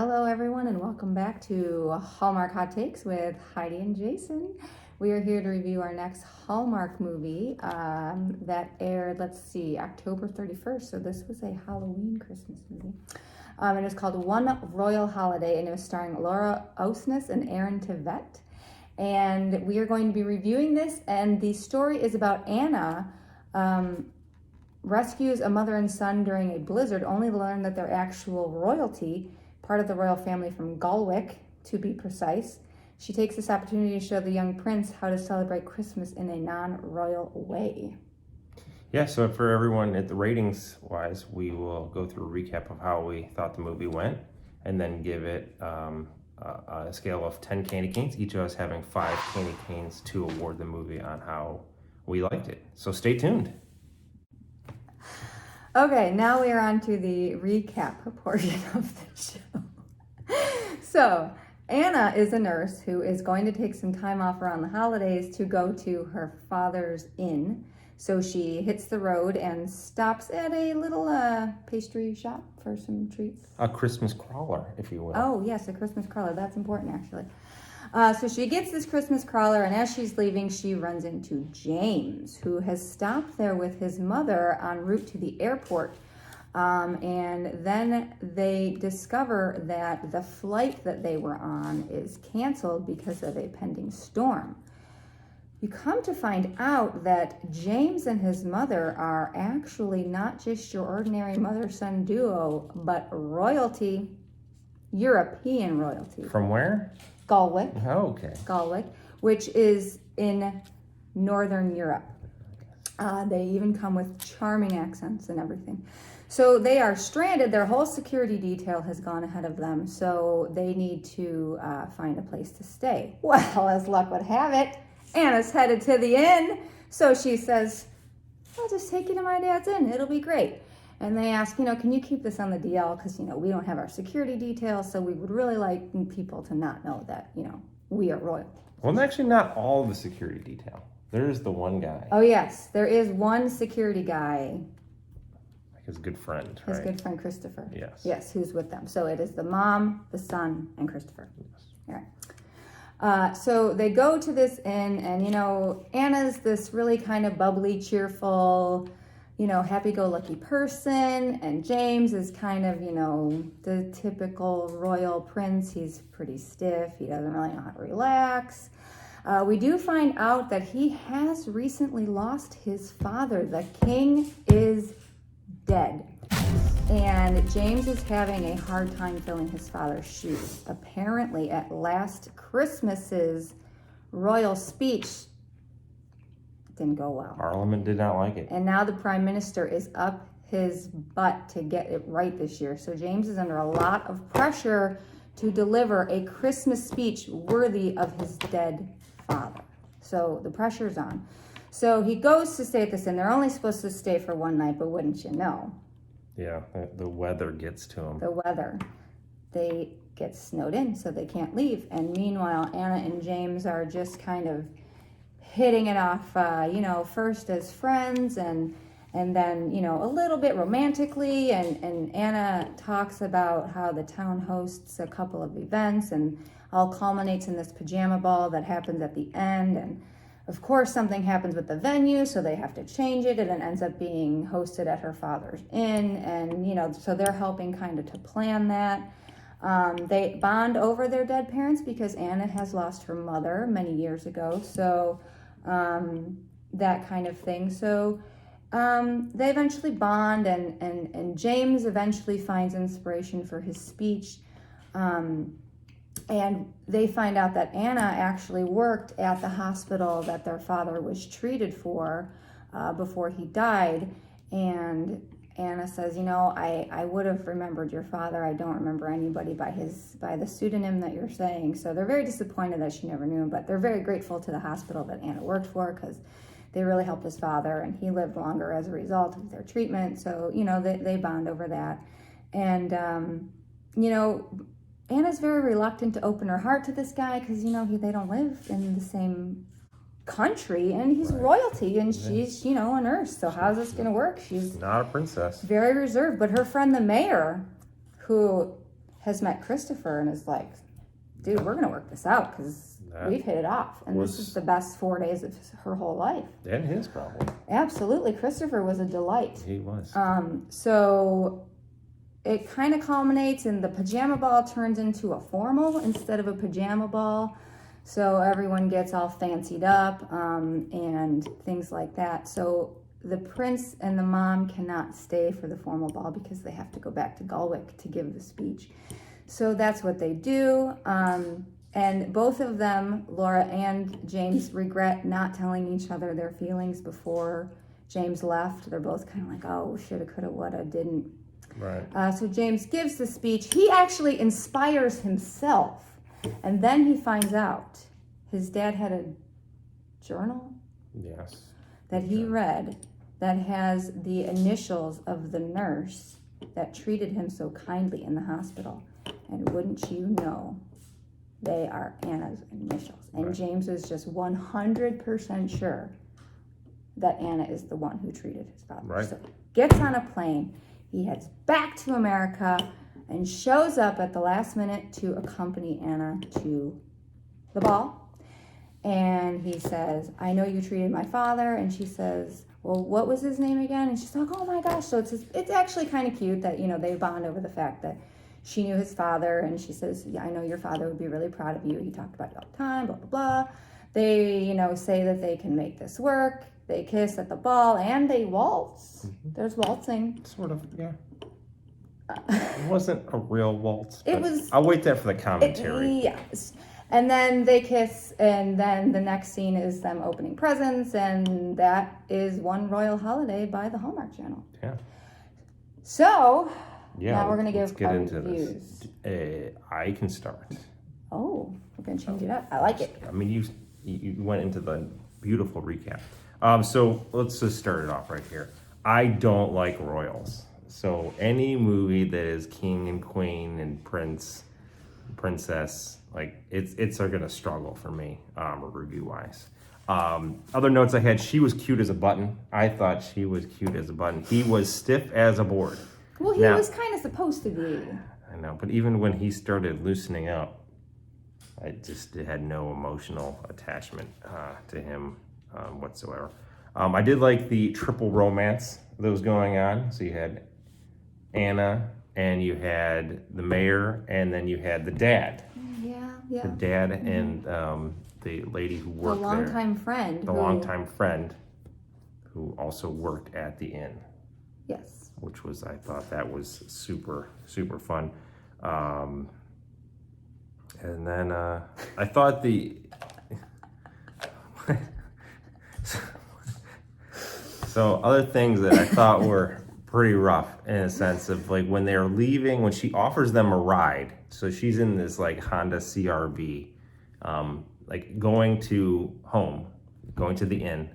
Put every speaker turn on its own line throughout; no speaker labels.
Hello, everyone, and welcome back to Hallmark Hot Takes with Heidi and Jason. We are here to review our next Hallmark movie that aired, October 31st. So this was a Halloween Christmas movie. It was called One Royal Holiday, and it was starring Laura Osnes and Aaron Tveit. And we are going to be reviewing this, and the story is about Anna rescues a mother and son during a blizzard, only to learn that they're actual royalty, part of the royal family from Galwick, to be precise. She takes this opportunity to show the young prince how to celebrate Christmas in a non-royal way.
Yeah, so for everyone at the ratings-wise, we will go through a recap of how we thought the movie went, and then give it a scale of 10 candy canes, each of us having 5 candy canes to award the movie on how we liked it. So stay tuned.
Okay, now we are on to the recap portion of the show. So, Anna is a nurse who is going to take some time off around the holidays to go to her father's inn. So she hits the road and stops at a little pastry shop for some treats.
A Christmas crawler, if you will.
Oh, yes, a Christmas crawler. That's important, actually. So she gets this Christmas crawler, and as she's leaving, she runs into James, who has stopped there with his mother en route to the airport. And then they discover that the flight that they were on is canceled because of a pending storm. You come to find out that James and his mother are actually not just your ordinary mother-son duo, but royalty, European royalty.
From where?
Galwick.
Oh, okay.
Galwick, which is in Northern Europe. They even come with charming accents and everything. So they are stranded. Their whole security detail has gone ahead of them, so they need to find a place to stay. Well, as luck would have it, Anna's headed to the inn, so she says, I'll just take you to my dad's inn. It'll be great. And they ask, can you keep this on the DL? Because, we don't have our security details, so we would really like people to not know that, we are royal.
Well, actually not all the security detail. There's the one guy.
Oh, yes. There is one security guy.
Like his good friend, right?
His good friend, Christopher.
Yes.
Yes, who's with them. So it is the mom, the son, and Christopher.
Yes.
All right. So they go to this inn, and, Anna's this really kind of bubbly, cheerful, happy-go-lucky person, and James is kind of, the typical royal prince. He's pretty stiff. He doesn't really know how to relax. We do find out that he has recently lost his father. The king is dead, and James is having a hard time filling his father's shoes. Apparently, at last Christmas's royal speech, didn't go well.
Parliament did not like it.
And now the prime minister is up his butt to get it right this year. So James is under a lot of pressure to deliver a Christmas speech worthy of his dead father. So the pressure's on. So he goes to stay at this inn. They're only supposed to stay for one night, but wouldn't you know?
Yeah, the weather gets to him.
The weather. They get snowed in, so they can't leave. And meanwhile, Anna and James are just kind of hitting it off, first as friends and then, a little bit romantically. And Anna talks about how the town hosts a couple of events and all culminates in this pajama ball that happens at the end. And of course, something happens with the venue, so they have to change it, and it ends up being hosted at her father's inn. And, so they're helping kind of to plan that. They bond over their dead parents because Anna has lost her mother many years ago. So that kind of thing. So they eventually bond, and James eventually finds inspiration for his speech. And they find out that Anna actually worked at the hospital that their father was treated for before he died. And Anna says, I would have remembered your father. I don't remember anybody by the pseudonym that you're saying. So they're very disappointed that she never knew him, but they're very grateful to the hospital that Anna worked for because they really helped his father, and he lived longer as a result of their treatment. So, they bond over that. And, Anna's very reluctant to open her heart to this guy because, they don't live in the same country, and he's royalty, and she's, a nurse. So how's this going to work? She's
not a princess.
Very reserved. But her friend, the mayor, who has met Christopher and is like, dude, we're going to work this out because we've hit it off. And this is the best 4 days of her whole life.
And his problem.
Absolutely. Christopher was a delight.
He was.
So it kind of culminates in the pajama ball turns into a formal instead of a pajama ball. So everyone gets all fancied up and things like that. So the prince and the mom cannot stay for the formal ball because they have to go back to Galwick to give the speech. So that's what they do. And both of them, Laura and James, regret not telling each other their feelings before James left. They're both kind of like, oh, shoulda, coulda, woulda, didn't.
Right.
So James gives the speech. He actually inspires himself. And then he finds out his dad had a journal that he read that has the initials of the nurse that treated him so kindly in the hospital. And wouldn't you know, they are Anna's initials. And James was just 100% sure that Anna is the one who treated his father.
Right.
So gets on a plane, he heads back to America, and shows up at the last minute to accompany Anna to the ball. And he says, I know you treated my father. And she says, well, what was his name again? And she's like, oh my gosh. So it's actually kind of cute that, they bond over the fact that she knew his father. And she says, yeah, I know your father would be really proud of you. He talked about you all the time, blah, blah, blah. They, say that they can make this work. They kiss at the ball and they waltz. Mm-hmm. There's waltzing.
Sort of, yeah. It wasn't a real waltz.
It was.
I'll wait there for the commentary.
Yes. And then they kiss, and then the next scene is them opening presents, and that is One Royal Holiday by the Hallmark Channel.
Yeah.
So,
yeah,
now we're going to
let's
give
get
our
into
reviews.
This. I can start.
Oh, we're going to change it up. I like it.
I mean, you went into the beautiful recap. So let's just start it off right here. I don't like royals. So any movie that is king and queen and princess, like it's are gonna struggle for me, review wise. Other notes I had: she was cute as a button. I thought she was cute as a button. He was stiff as a board.
Well, he was kind of supposed to be.
I know, but even when he started loosening up, I just had no emotional attachment to him whatsoever. I did like the triple romance that was going on. So you had Anna, and you had the mayor, and then you had the dad.
Yeah.
The dad and the lady who worked there.
The longtime friend.
Longtime friend who also worked at the inn.
Yes.
Which was, I thought that was super, super fun. And then I thought so other things that I thought were pretty rough in a sense of like when they're leaving, when she offers them a ride. So she's in this like Honda CRV, like going to the inn.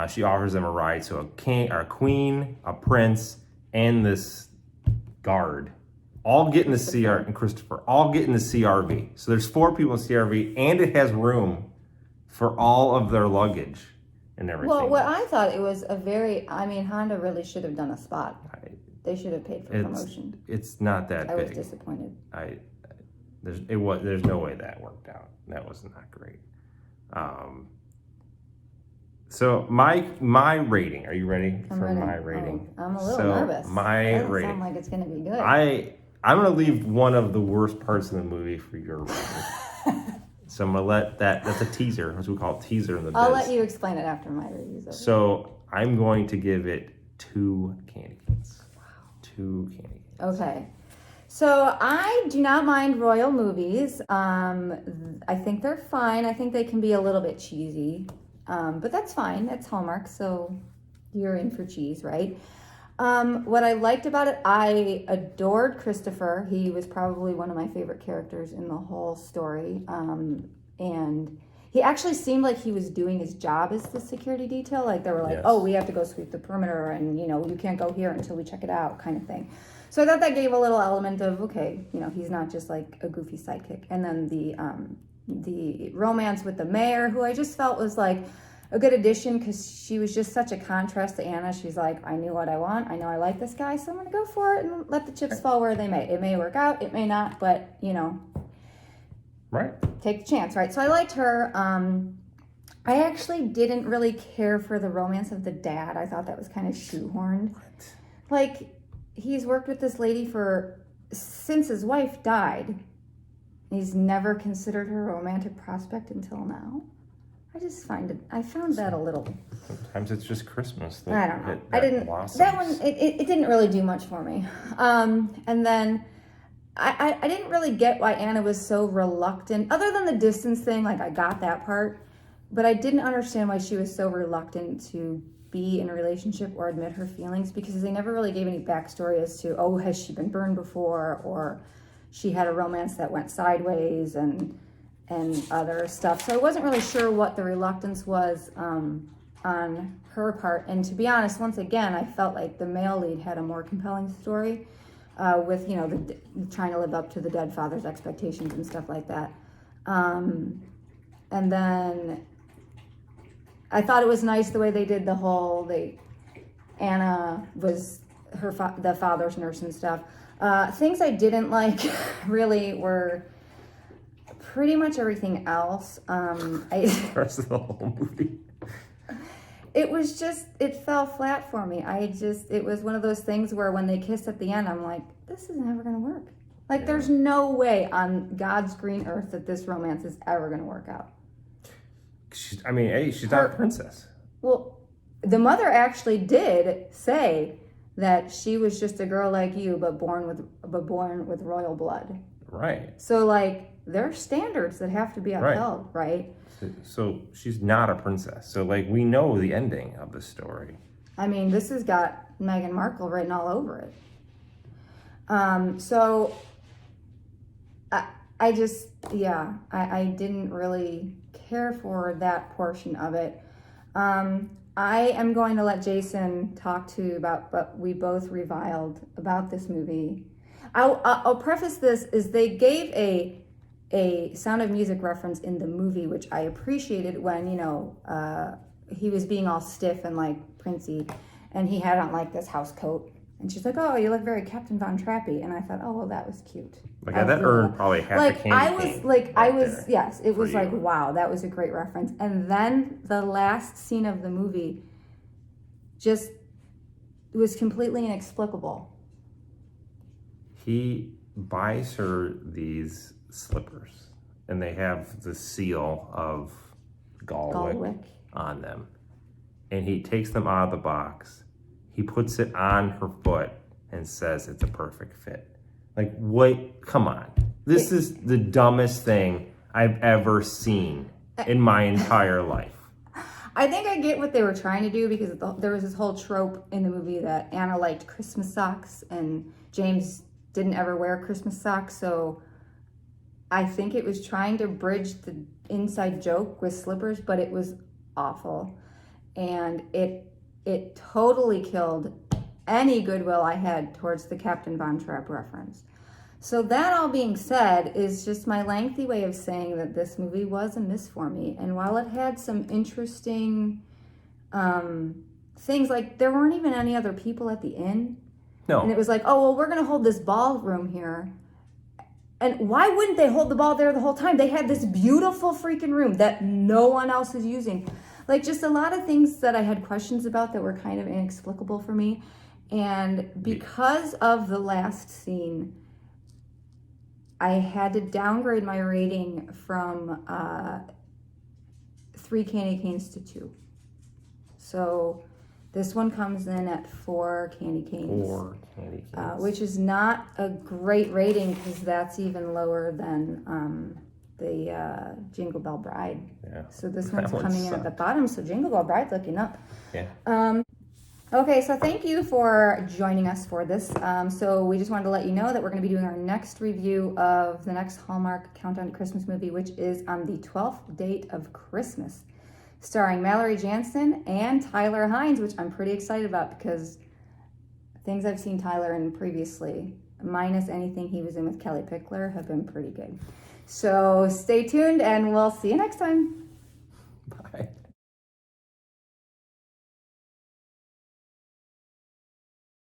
She offers them a ride. So a king, or a queen, a prince, and this guard all get in the CRV, and Christopher all get in the CRV. So there's 4 people in CRV, and it has room for all of their luggage and everything.
Well, what I thought it was Honda really should have done a spot. They should have paid for promotion.
It's not that big.
I was disappointed.
There's no way that worked out. That was not great. So my rating. Are you ready for my rating?
Oh, I'm a little nervous.
My
doesn't
rating.
Sound like it's gonna be good.
I'm gonna leave one of the worst parts of the movie for your rating. So I'm gonna let that's a teaser, as we call it, teaser in the biz.
I'll let you explain it after my review's over.
So I'm going to give it 2 candy canes. Wow. 2 candy canes.
Okay. So I do not mind royal movies. I think they're fine. I think they can be a little bit cheesy. But that's fine. That's Hallmark, so you're in for cheese, right? What I liked about it, I adored Christopher. He was probably one of my favorite characters in the whole story. And he actually seemed like he was doing his job as the security detail. Like they were like, oh, we have to go sweep the perimeter and, you can't go here until we check it out kind of thing. So I thought that gave a little element of, okay, he's not just like a goofy sidekick. And then the romance with the mayor, who I just felt was like a good addition because she was just such a contrast to Anna. She's like, I knew what I want. I know I like this guy, so I'm going to go for it and let the chips fall where they may. It may work out, it may not, but, you know.
Right.
Take the chance, right? So I liked her. I actually didn't really care for the romance of the dad. I thought that was kind of shoehorned.
What?
Like, he's worked with this lady since his wife died. He's never considered her a romantic prospect until now. I found that a little.
Sometimes it's just Christmas.
I don't know. That one, it didn't really do much for me. And then I didn't really get why Anna was so reluctant, other than the distance thing. Like, I got that part, but I didn't understand why she was so reluctant to be in a relationship or admit her feelings, because they never really gave any backstory as to, oh, has she been burned before, or she had a romance that went sideways and other stuff. So I wasn't really sure what the reluctance was on her part. And to be honest, once again, I felt like the male lead had a more compelling story, with, you know, trying to live up to the dead father's expectations and stuff like that. And then I thought it was nice the way they did the whole, Anna was the father's nurse and stuff. Things I didn't like really were pretty much everything else.
The rest of the whole movie.
It fell flat for me. It was one of those things where when they kissed at the end, I'm like, this is never going to work. Like, yeah. There's no way on God's green earth that this romance is ever going to work out.
She's not a princess.
Well, the mother actually did say that she was just a girl like you, but born with royal blood.
Right.
So, like, there are standards that have to be upheld, right?
So she's not a princess. So, like, we know the ending of the story. I
mean, this has got Meghan Markle written all over it. So I didn't really care for that portion of it. I am going to let Jason talk to you about, but we both reviled about this movie. I'll preface this is they gave a Sound of Music reference in the movie, which I appreciated when, you know, he was being all stiff and like Princey, and he had on like this house coat. And she's like, oh, you look very Captain Von Trappy. And I thought, oh, well, that was cute.
Like, that earned probably half the candy.
Yes, it was like, wow, that was a great reference. And then the last scene of the movie just was completely inexplicable.
He buys her these slippers, and they have the seal of Galwick on them. And he takes them out of the box. He puts it on her foot and says it's a perfect fit. Like, wait, come on. This is the dumbest thing I've ever seen in my entire life.
I think I get what they were trying to do, because there was this whole trope in the movie that Anna liked Christmas socks and James didn't ever wear Christmas socks. So I think it was trying to bridge the inside joke with slippers, but it was awful. And it totally killed any goodwill I had towards the Captain Von Trapp reference. So that all being said is just my lengthy way of saying that this movie was a miss for me. And while it had some interesting things, like there weren't even any other people at the inn.
No.
And it was like, oh, well, we're going to hold this ballroom here. And why wouldn't they hold the ball there the whole time? They had this beautiful freaking room that no one else is using. Like, just a lot of things that I had questions about that were kind of inexplicable for me. And because of the last scene, I had to downgrade my rating from 3 candy canes to 2. So this one comes in at 4 candy canes.
4 candy canes.
Which is not a great rating, because that's even lower than the Jingle Bell Bride.
Yeah.
So this one's coming in at the bottom. So Jingle Bell Bride's looking up.
Yeah.
Okay, so thank you for joining us for this. So we just wanted to let you know that we're going to be doing our next review of the next Hallmark Countdown to Christmas movie, which is on the 12th date of Christmas, starring Mallory Jansen and Tyler Hines, which I'm pretty excited about, because things I've seen Tyler in previously, minus anything he was in with Kelly Pickler, have been pretty good. So stay tuned, and we'll see you next time.